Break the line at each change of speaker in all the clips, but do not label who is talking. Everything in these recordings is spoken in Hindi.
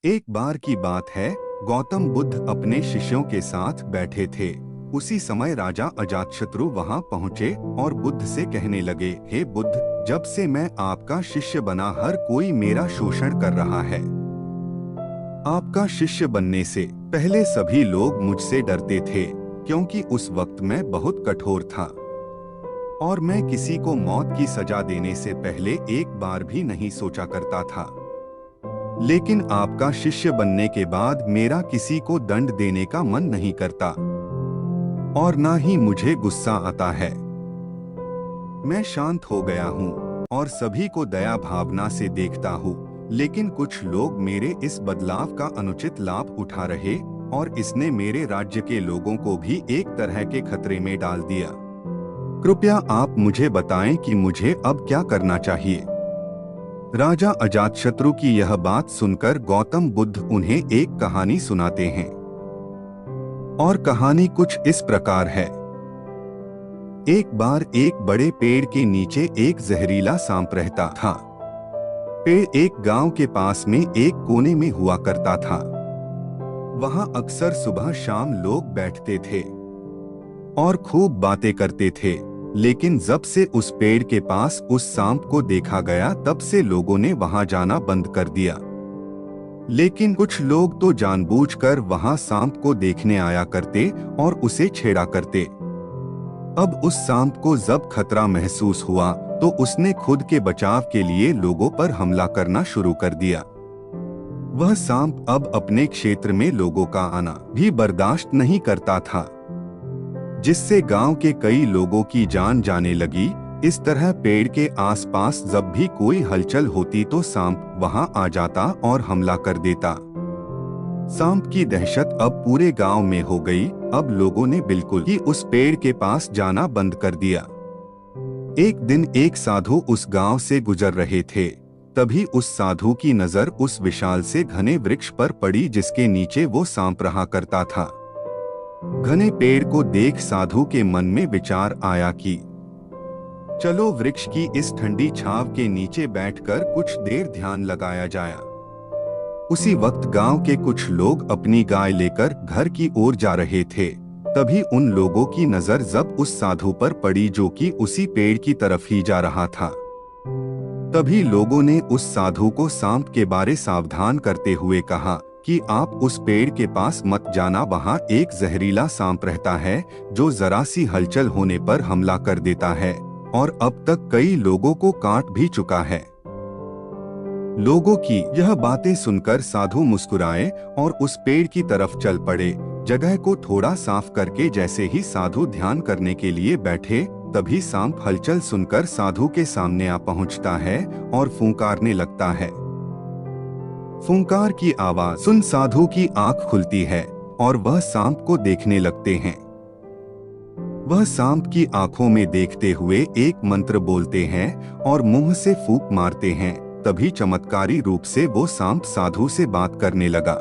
एक बार की बात है, गौतम बुद्ध अपने शिष्यों के साथ बैठे थे। उसी समय राजा अजातशत्रु वहां पहुंचे और बुद्ध से कहने लगे, हे बुद्ध, जब से मैं आपका शिष्य बना हर कोई मेरा शोषण कर रहा है। आपका शिष्य बनने से पहले सभी लोग मुझसे डरते थे, क्योंकि उस वक्त मैं बहुत कठोर था और मैं किसी को मौत की सजा देने से पहले एक बार भी नहीं सोचा करता था। लेकिन आपका शिष्य बनने के बाद मेरा किसी को दंड देने का मन नहीं करता और ना ही मुझे गुस्सा आता है। मैं शांत हो गया हूँ और सभी को दया भावना से देखता हूँ, लेकिन कुछ लोग मेरे इस बदलाव का अनुचित लाभ उठा रहे और इसने मेरे राज्य के लोगों को भी एक तरह के खतरे में डाल दिया। कृपया आप मुझे बताएं कि मुझे अब क्या करना चाहिए। राजा अजातशत्रु की यह बात सुनकर गौतम बुद्ध उन्हें एक कहानी सुनाते हैं और कहानी कुछ इस प्रकार है। एक बार एक बड़े पेड़ के नीचे एक जहरीला सांप रहता था। पेड़ एक गांव के पास में एक कोने में हुआ करता था। वहां अक्सर सुबह शाम लोग बैठते थे और खूब बातें करते थे, लेकिन जब से उस पेड़ के पास उस सांप को देखा गया तब से लोगों ने वहां जाना बंद कर दिया। लेकिन कुछ लोग तो जानबूझकर वहां सांप को देखने आया करते और उसे छेड़ा करते। अब उस सांप को जब खतरा महसूस हुआ तो उसने खुद के बचाव के लिए लोगों पर हमला करना शुरू कर दिया। वह सांप अब अपने क्षेत्र में लोगों का आना भी बर्दाश्त नहीं करता था, जिससे गांव के कई लोगों की जान जाने लगी। इस तरह पेड़ के आसपास जब भी कोई हलचल होती तो सांप वहां आ जाता और हमला कर देता। सांप की दहशत अब पूरे गांव में हो गई। अब लोगों ने बिल्कुल ही उस पेड़ के पास जाना बंद कर दिया। एक दिन एक साधु उस गांव से गुजर रहे थे। तभी उस साधु की नजर उस विशाल से घने वृक्ष पर पड़ी जिसके नीचे वो सांप रहा करता था। घने पेड़ को देख साधु के मन में विचार आया कि चलो वृक्ष की इस ठंडी छांव के नीचे बैठकर कुछ देर ध्यान लगाया जाए। उसी वक्त गांव के कुछ लोग अपनी गाय लेकर घर की ओर जा रहे थे। तभी उन लोगों की नजर जब उस साधु पर पड़ी जो कि उसी पेड़ की तरफ ही जा रहा था। तभी लोगों ने उस साधु को सांप के बारे सावधान करते हुए कहा कि आप उस पेड़ के पास मत जाना, वहां एक जहरीला सांप रहता है जो जरा सी हलचल होने पर हमला कर देता है और अब तक कई लोगों को काट भी चुका है। लोगों की यह बातें सुनकर साधु मुस्कुराए और उस पेड़ की तरफ चल पड़े। जगह को थोड़ा साफ करके जैसे ही साधु ध्यान करने के लिए बैठे, तभी सांप हलचल सुनकर साधु के सामने आ पहुंचता है और फुंकारने लगता है। फुंकार की आवाज सुन साधु की आंख खुलती है और वह सांप को देखने लगते हैं। वह सांप की आंखों में देखते हुए एक मंत्र बोलते हैं और मुंह से फूंक मारते हैं। तभी चमत्कारी रूप से वो सांप साधु से बात करने लगा।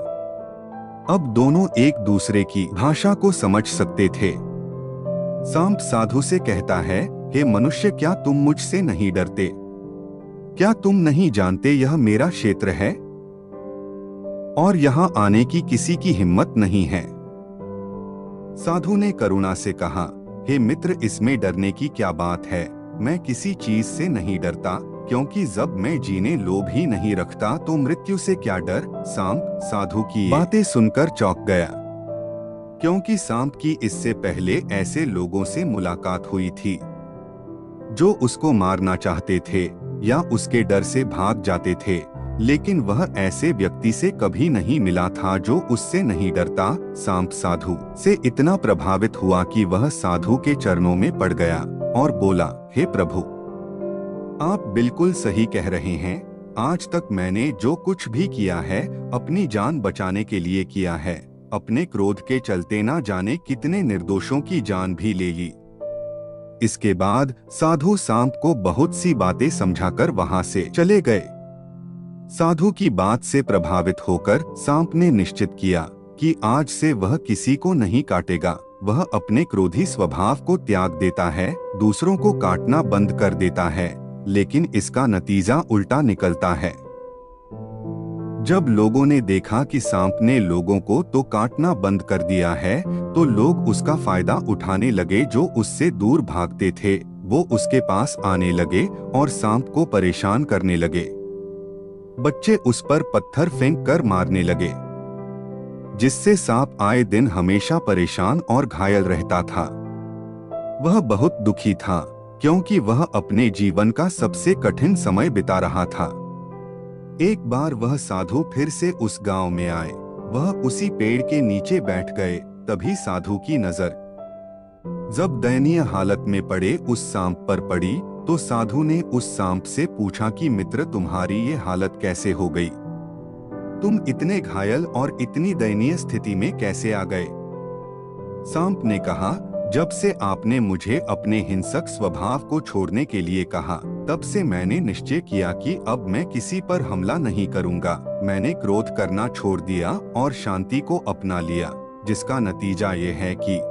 अब दोनों एक दूसरे की भाषा को समझ सकते थे। सांप साधु से कहता है, हे मनुष्य, क्या तुम मुझसे नहीं डरते? क्या तुम नहीं जानते यह मेरा क्षेत्र है और यहाँ आने की किसी की हिम्मत नहीं है? साधु ने करुणा से कहा, हे मित्र, इसमें डरने की क्या बात है? मैं किसी चीज से नहीं डरता, क्योंकि जब मैं जीने लोभ ही नहीं रखता तो मृत्यु से क्या डर? सांप साधु की बातें सुनकर चौंक गया, क्योंकि सांप की इससे पहले ऐसे लोगों से मुलाकात हुई थी जो उसको मारना चाहते थे या उसके डर से भाग जाते थे, लेकिन वह ऐसे व्यक्ति से कभी नहीं मिला था जो उससे नहीं डरता। सांप साधु से इतना प्रभावित हुआ कि वह साधु के चरणों में पड़ गया और बोला, हे प्रभु, आप बिल्कुल सही कह रहे हैं। आज तक मैंने जो कुछ भी किया है अपनी जान बचाने के लिए किया है। अपने क्रोध के चलते ना जाने कितने निर्दोषों की जान भी ले ली। इसके बाद साधु सांप को बहुत सी बातें समझाकर वहां से चले गए। साधु की बात से प्रभावित होकर सांप ने निश्चित किया कि आज से वह किसी को नहीं काटेगा। वह अपने क्रोधी स्वभाव को त्याग देता है, दूसरों को काटना बंद कर देता है, लेकिन इसका नतीजा उल्टा निकलता है। जब लोगों ने देखा कि सांप ने लोगों को तो काटना बंद कर दिया है, तो लोग उसका फायदा उठाने लगे। जो उससे दूर भागते थे वो उसके पास आने लगे और सांप को परेशान करने लगे। बच्चे उस पर पत्थर फेंक कर मारने लगे, जिससे सांप आए दिन हमेशा परेशान और घायल रहता था। वह बहुत दुखी था, क्योंकि वह अपने जीवन का सबसे कठिन समय बिता रहा था। एक बार वह साधु फिर से उस गांव में आए। वह उसी पेड़ के नीचे बैठ गए। तभी साधु की नजर जब दयनीय हालत में पड़े उस सांप पर पड़ी, तो साधु ने उस सांप से पूछा कि मित्र, तुम्हारी ये हालत कैसे हो गई? तुम इतने घायल और इतनी दयनीय स्थिति में कैसे आ गए? सांप ने कहा, जब से आपने मुझे अपने हिंसक स्वभाव को छोड़ने के लिए कहा, तब से मैंने निश्चय किया कि अब मैं किसी पर हमला नहीं करूंगा। मैंने क्रोध करना छोड़ दिया और शांति को अपना लिया, जिसका नतीजा ये है कि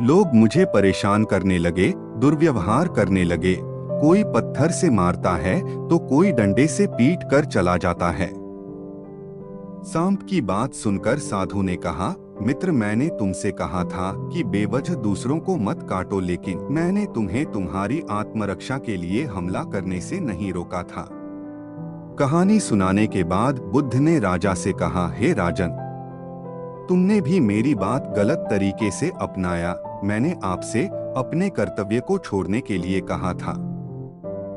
लोग मुझे परेशान करने लगे, दुर्व्यवहार करने लगे। कोई पत्थर से मारता है तो कोई डंडे से पीट कर चला जाता है। सांप की बात सुनकर साधु ने कहा, मित्र, मैंने तुमसे कहा था कि बेवजह दूसरों को मत काटो, लेकिन मैंने तुम्हें तुम्हारी आत्मरक्षा के लिए हमला करने से नहीं रोका था। कहानी सुनाने के बाद बुद्ध ने राजा से कहा, हे राजन, तुमने भी मेरी बात गलत तरीके से अपनाया। मैंने आपसे अपने कर्तव्य को छोड़ने के लिए कहा था,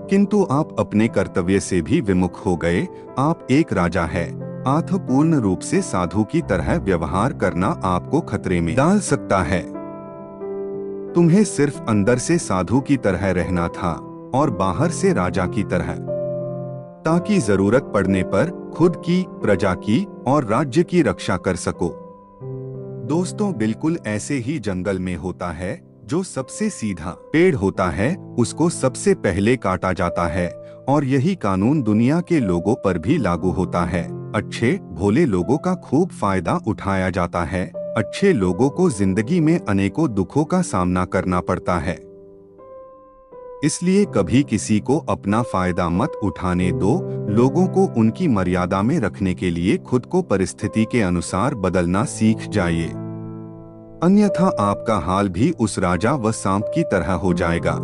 किंतु आप अपने कर्तव्य से भी विमुख हो गए। आप एक राजा है, अतः पूर्ण रूप से साधु की तरह व्यवहार करना आपको खतरे में डाल सकता है। तुम्हें सिर्फ अंदर से साधु की तरह रहना था और बाहर से राजा की तरह, ताकि जरूरत पड़ने पर खुद की, प्रजा की और राज्य की रक्षा कर सको। दोस्तों, बिल्कुल ऐसे ही जंगल में होता है। जो सबसे सीधा पेड़ होता है उसको सबसे पहले काटा जाता है, और यही कानून दुनिया के लोगों पर भी लागू होता है। अच्छे भोले लोगों का खूब फायदा उठाया जाता है। अच्छे लोगों को जिंदगी में अनेकों दुखों का सामना करना पड़ता है। इसलिए कभी किसी को अपना फायदा मत उठाने दो। लोगों को उनकी मर्यादा में रखने के लिए खुद को परिस्थिति के अनुसार बदलना सीख जाइए, अन्यथा आपका हाल भी उस राजा व सांप की तरह हो जाएगा।